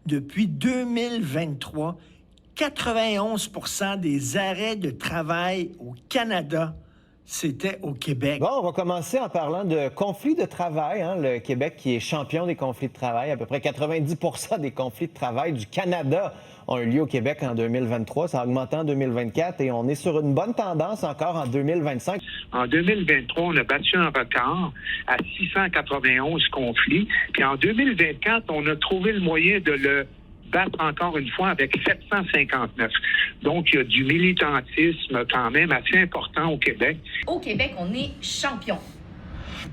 depuis 2023, 91 des arrêts de travail au Canada, c'était au Québec. Bon, on va commencer en parlant de conflits de travail. Le Québec qui est champion des conflits de travail. À peu près 90 des conflits de travail du Canada ont eu lieu au Québec en 2023. Ça a augmenté en 2024 et on est sur une bonne tendance encore en 2025. En 2023, on a battu un record à 691 conflits. Puis en 2024, on a trouvé le moyen de le battre encore une fois avec 759. Donc, il y a du militantisme quand même assez important au Québec. Au Québec, on est champion.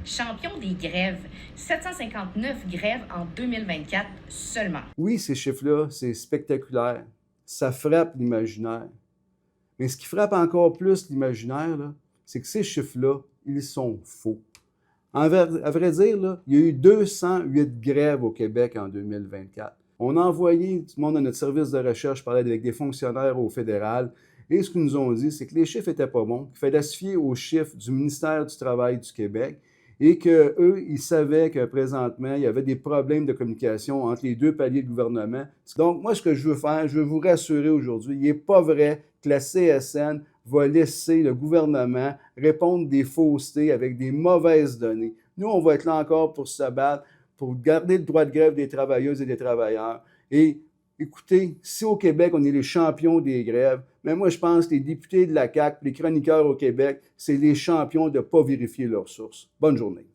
Champion des grèves. 759 grèves en 2024 seulement. Oui, ces chiffres-là, c'est spectaculaire. Ça frappe l'imaginaire. Mais ce qui frappe encore plus l'imaginaire, là, c'est que ces chiffres-là, ils sont faux. À vrai dire, là, il y a eu 208 grèves au Québec en 2024. On a envoyé tout le monde à notre service de recherche, je parlais avec des fonctionnaires au fédéral, et ce qu'ils nous ont dit, c'est que les chiffres n'étaient pas bons, qu'il fallait se fier aux chiffres du ministère du Travail du Québec, et qu'eux, ils savaient que présentement, il y avait des problèmes de communication entre les deux paliers de gouvernement. Donc, moi, ce que je veux faire, je veux vous rassurer aujourd'hui, il n'est pas vrai que la CSN va laisser le gouvernement répondre des faussetés avec des mauvaises données. Nous, on va être là encore pour se battre, pour garder le droit de grève des travailleuses et des travailleurs. Et écoutez, si au Québec, on est les champions des grèves, mais moi, je pense que les députés de la CAQ, les chroniqueurs au Québec, c'est les champions de ne pas vérifier leurs sources. Bonne journée.